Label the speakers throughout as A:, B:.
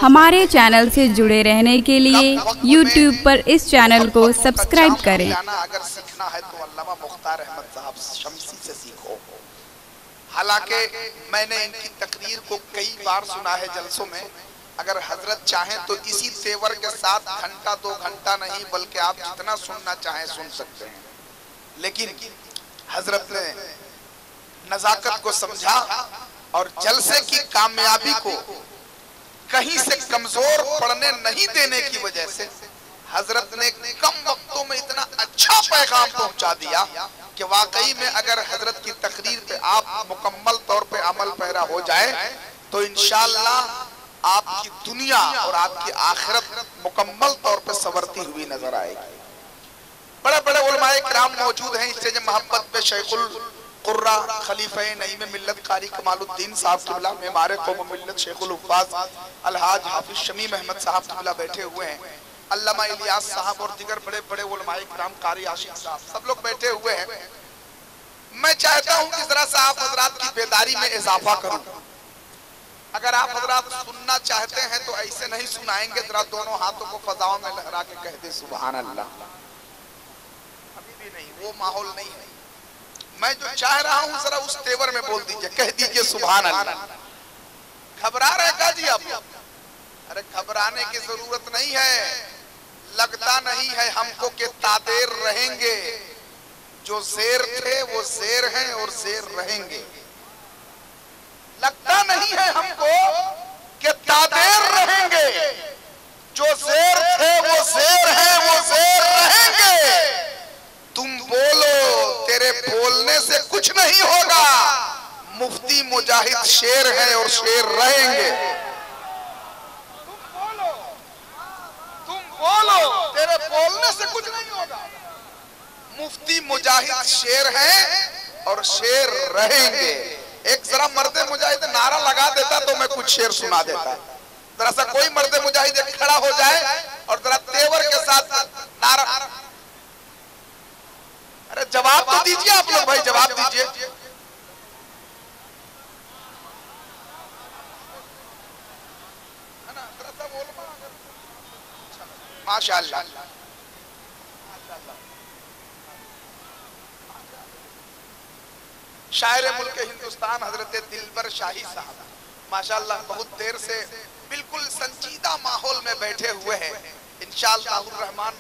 A: हमारे चैनल से जुड़े रहने के लिए YouTube पर इस चैनल को सब्सक्राइब करें।
B: अगर सीखना है तो अल्लामा मुख्तार अहमद साहब शमसी से सीखो। हालांकि मैंने इनकी तकरीर को कई बार सुना है जलसों में। अगर हजरत चाहें तो इसी तेवर के साथ घंटा 2 घंटा नहीं बल्कि आप जितना सुनना चाहें सुन सकते हैं, लेकिन हजरत ने नजाकत को समझा और जलसे की कामयाबी को कहीं से कमजोर पड़ने नहीं देने की वजह से हजरत ने कम वक्तों में इतना अच्छा पैगाम पहुंचा दिया कि वाकई में अगर हजरत की तकरीर पे आप मुकम्मल तौर पे अमल पैरा हो जाए तो इंशाअल्लाह आपकी दुनिया और आपकी आखिरत मुकम्मल तौर पे संवरती हुई नजर आएगी। बड़े बड़े उलमाए किराम मौजूद हैं स्टेज मोहब्बत पे। शेखुल कुर्रा खलीफे नईम मिल्लत कारी कमालुद्दीन साहब किबला, मेमारे कौम मिल्लत शेखुल हुफ़ाज़ अलहाज हाफिज शमीम अहमद साहब किबला बैठे हुए हैं। अल्लामा इलियास साहब और दिगर बड़े बड़े उलमाए किराम कारी आशिक साहब सब लोग बैठे हुए हैं। मैं चाहता हूं कि जरा सा आप हजरात की बेदारी में इजाफा करूं। अगर आप हजरात सुनना चाहते हैं तो ऐसे नहीं सुनाएंगे, जरा दोनों हाथों को फजाओं में लहरा के कह दे सुभान अल्लाह। अभी भी नहीं, वो माहौल नहीं है। मैं जो चाह रहा हूं जरा उस तेवर में बोल दीजिए, कह दीजिए सुभान अल्लाह। घबरा रहे का जी आप? अरे घबराने की जरूरत नहीं है। लगता नहीं है हमको कि तादेर रहेंगे। जो शेर थे वो शेर हैं और शेर रहेंगे। लगता नहीं है हमको कि तादेर रहेंगे। जो शेर थे वो शेर हैं, वो शेर रहेंगे। तुम बोलो, तेरे बोलने से कुछ नहीं होगा। मुफ्ती मुजाहिद शेर है और शेर रहेंगे। तुम बोलो, तेरे बोलने से कुछ नहीं होगा। मुफ्ती मुजाहिद शेर है और शेर रहेंगे। एक जरा मर्दे मुजाहिद नारा लगा देता तो मैं कुछ शेर सुना देता। जरा सा कोई मर्दे मुजाहिद खड़ा हो जाए और जरा तेवर के साथ नारा। अरे जवाब तो दीजिए आप लोग भाई, जवाब दीजिए। माशाअल्लाह। शायर मुल्क हिंदुस्तान हजरत दिलबर शाही साहब माशाअल्लाह बहुत देर से बिल्कुल संजीदा माहौल में बैठे हुए हैं। इंशाअल्लाह रहमान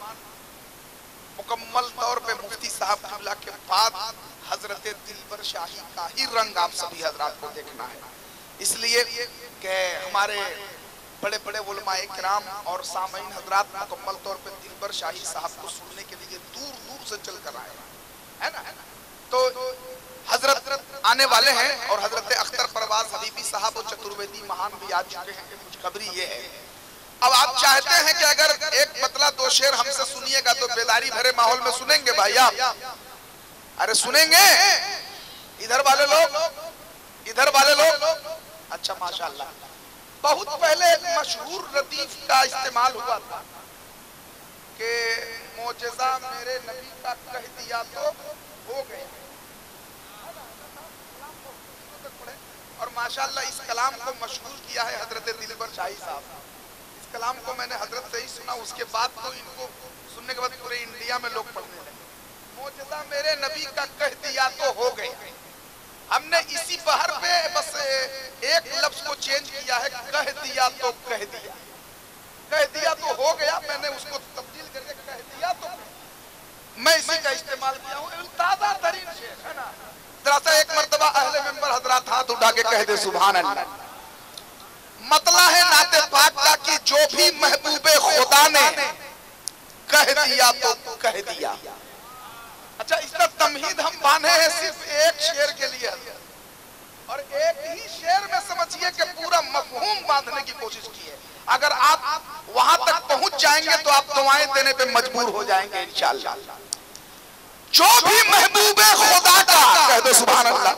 B: मुकम्मल तौर पे मुफ्ती साहब किबला के बाद हजरत दिलबर शाही का ही रंग आप सभी हजरात को देखना है। इसलिए कि हमारे बड़े बड़े उलमाए किराम और सामईन हजरात मुकम्मल तौर पे दिलबर शाही साहब को सुनने के लिए दूर दूर से चल कर आए है ना। तो हजरत आने वाले हैं और हजरत अख्तर परवाज हबीबी साहब और चतुर्वेदी महान भी आ चुके हैं। खुशखबरी ये है, अब आप चाहते हैं कि अगर एक मतला 2 शेर हमसे सुनिएगा तो बेदारी भरे माहौल में सुनेंगे भाई आप? अरे सुनेंगे? इधर वाले लोग, इधर वाले लोग। अच्छा माशाअल्लाह। बहुत पहले एक मशहूर रदीफ का इस्तेमाल हुआ था कि मोजेज़ा मेरे नबी का कह दिया तो हो गया। और माशाअल्लाह इस कलाम को मशहूर किया है हजरत दिलबर शाही साहब। इस कलाम को मैंने हजरत से ही सुना, उसके बाद तो इनको सुनने के बाद पूरे इंडिया में लोग पढ़ने लगे। मोजेज़ा मेरे नबी का कह दिया तो हो गया। हमने इसी बहर पे बस एक लफ्ज को चेंज किया है, कह दिया तो कह दिया। कह दिया तो हो गया, मैंने उसको तब्दील करके कह दिया तो मैं इसी का इस्तेमाल किया हूँ। ताज़ा तरीन शेर है ना। जरा सा एक मर्तबा अहले मेंबर हजरात हाथ उठा के कह दे सुभान अल्लाह। मतला है नाते पाक का कि जो भी महबूबे खुदा ने कह दिया तो कह दिया। अच्छा, इसका तमहीद हम बांधे हैं सिर्फ एक शेर के लिए और एक ही शेर में समझिए कि पूरा मफहूम बांधने की कोशिश की है। अगर आप वहां तक पहुंच जाएंगे तो आप दुआएं देने पे मजबूर हो जाएंगे इंशाअल्लाह। जो भी महबूबे खुदा का कह दो सुभान अल्लाह।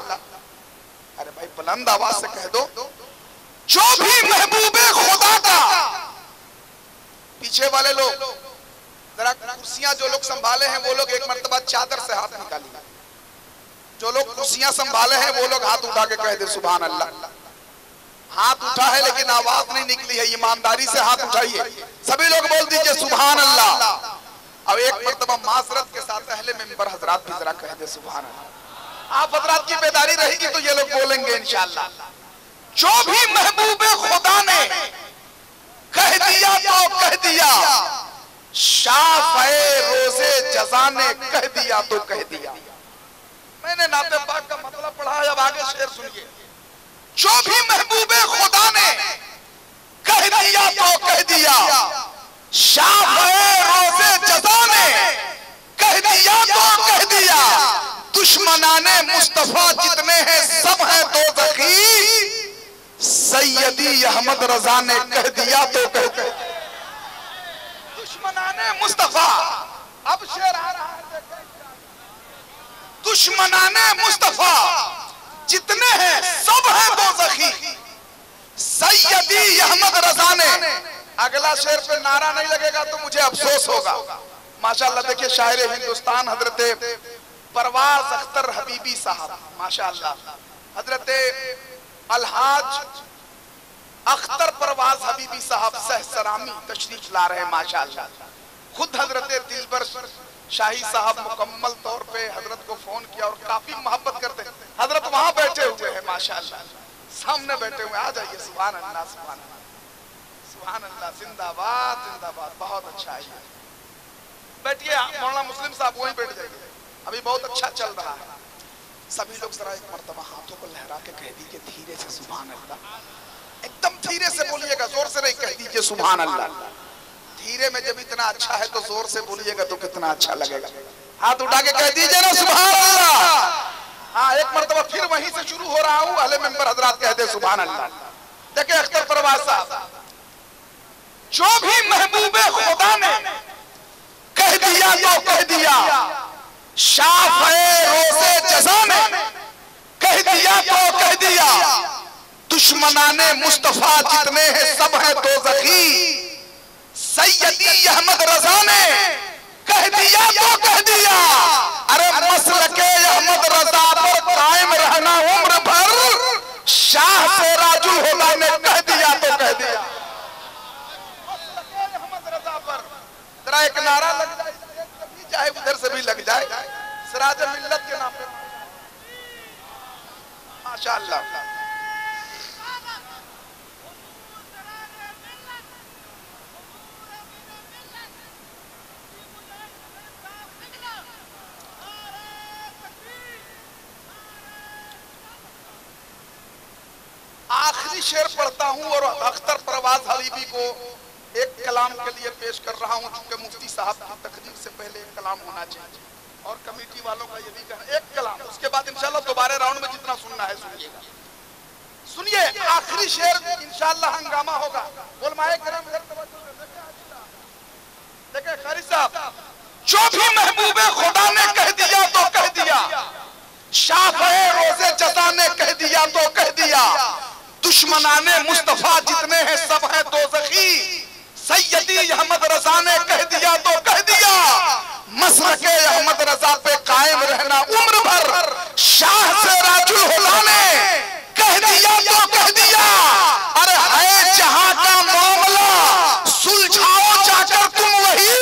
B: अरे भाई बुलंद आवाज से कह दो, जो भी महबूबे खुदा का। पीछे वाले लोग जरा कुर्सियां जो लोग संभाले हैं वो लोग एक मर्तबा चादर से हाथ निकालिए। जो लोग कुर्सियां संभाले हैं वो लोग हाथ उठा के कह दे सुभान अल्लाह। हाथ उठा है लेकिन आवाज नहीं निकली है, ईमानदारी से हाथ उठाइए। सभी लोग बोल दीजिए सुभान अल्लाह। अब एक मर्तबा माजरत के साथ अहले मिंबर हजरात भी जरा कह दे सुभान अल्लाह। आप हजरात की बेदारी रहेगी तो ये लोग बोलेंगे इंशाअल्लाह। जो भी महबूबे खुदा ने कह दिया तो कह दिया, शाफ़े रोज़े जज़ा ने कह दिया तो कह दिया। मैंने नाते पाक का मतलब पढ़ा है, अब आगे शेर सुनिए। जो भी महबूबे खुदा ने कह दिया तो कह दिया, शाफ़े रोज़े जज़ा ने कह दिया तो कह दिया। दुश्मनाने मुस्तफा जितने हैं सब हैं दोज़खी, सैयदी अहमद रजा ने कह दिया तो कह दिया। दुश्मनाने मुस्तफा, अब शेर आ रहा है। दुश्मनाने मुस्तफा जितने हैं सब हैं दोज़खी, सैयदी अहमद रजा ने। अगला शेर पे नारा नहीं लगेगा तो मुझे अफसोस होगा। माशाअल्लाह देखिए शायर हिंदुस्तान हजरत परवाज अख्तर हबीबी साहब, माशाअल्लाह हजरत अलहाज अख्तर परवाज हबीबी साहब सहसरामी तशरीफ ला रहे हैं माशाअल्लाह। खुद हजरत दिलबर शाही साहब मुकम्मल तौर पे हजरत को फोन किया और काफी मोहब्बत करते हैं। हजरत वहां बैठे हुए हैं माशाअल्लाह, सामने बैठे हुए। आ जाइए। सुभान अल्लाह, सुभान अल्लाह, सुभान अल्लाह, जिंदाबाद जिंदाबाद। बहुत अच्छा है, बैठिए। मौलाना मुस्लिम साहब वहीं बैठ जाइए, अभी बहुत अच्छा चल रहा है। सभी लोग जरा एक मर्तबा हाथों को लहरा के कह दीजिए धीरे से सुभान अल्लाह। एकदम धीरे से बोलिएगा, जोर से नहीं। कह दीजिए सुभान अल्लाह। धीरे में जब इतना अच्छा है तो जोर से बोलिएगा तो कितना अच्छा लगेगा। हाथ उठा के कह दीजिए ना सुभान अल्लाह। हाँ, एक मर्तबा फिर वहीं से शुरू हो रहा हूँ। अहले मिंबर हजरात कह दे सुभान अल्लाह। देखिए अख्तर परवाज साहब, जो भी महबूबे खुदा ने कह दिया तो कह दिया, शाफ़े रोज़े जज़ा ने कह दिया तो कह दिया। दुश्मनाने मुस्तफा जितने हैं सब हैं दोज़खी, सैयदी अहमद रजा ने कह दिया तो कह दिया। अरे मसलके अहमद रजा पर कायम रहना उम्र भर, शाह से राजुल हुदा ने कह दिया तो कह दिया। मसलके अहमद रजा पर जरा एक नारा लग जाए, चाहे उधर से भी लग जाए, सिराज मिल्लत के नाम पे। माशाअल्लाह। आखिरी शेर पढ़ता हूं और अख्तर परवाज हबीबी को एक कलाम के लिए पेश कर रहा हूं, क्योंकि मुफ्ती साहब की तकरीर से पहले एक कलाम होना चाहिए और कमेटी वालों का ये भी कहना। एक कलाम, उसके बाद इंशाल्लाह दोबारा राउंड में जितना सुनना है सुनिएगा। सुनिए आखिरी शेर, इंशाल्लाह हंगामा होगा। उलमाए किराम देखिए कारी साहब, जो भी महबूबे खुदा ने कह दिया तो कह दिया, शाफ़े रोज़े जज़ा ने कह दिया तो कह दिया। दुश्मनाने मुस्तफा जितने हैं सब हैं दोज़खी, सैयदी अहमद रजा ने कह दिया तो कह दिया। मसलके अहमद रजा पे कायम रहना उम्र भर, शाह से राजुल हुदा ने कह दिया तो कह दिया। अरे है जहां का मामला सुलझाओ जाकर तुम वही,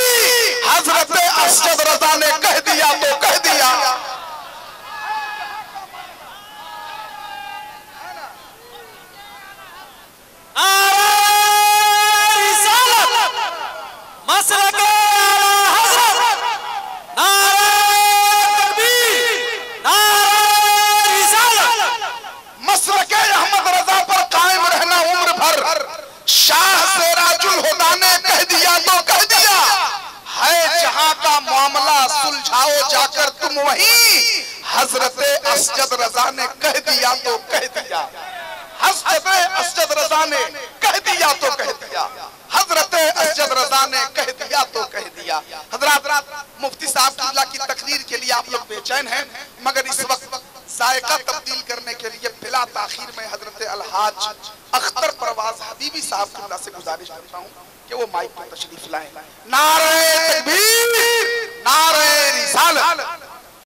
B: हजरत असद रजा ने कह दिया तो कह दिया। मसलके अहमद रजा पर कायम रहना उम्र भर, शाह से राजुल हुदा ने कह दिया तो कह दिया। है जहां का मामला सुलझाओ जाकर तुम वहीं, हजरत असद रजा ने कह दिया तो कह दिया। हजरत असद रजा ने कह दिया तो कह दिया। हजरत असद रजा ने कह दिया तो कह दिया। हजरात, मुफ्ती साहब की तकरीर के लिए आप लोग बेचैन हैं, मगर इस वक्त जायका तब्दील करने के लिए बिला ताखीर में हजरत अलहाज अख्तर परवाज हबीबी साहब से गुजारिश करता हूँ कि वो माइक पर तशरीफ लाएं। नारे तकबीर, नारे रिसालत।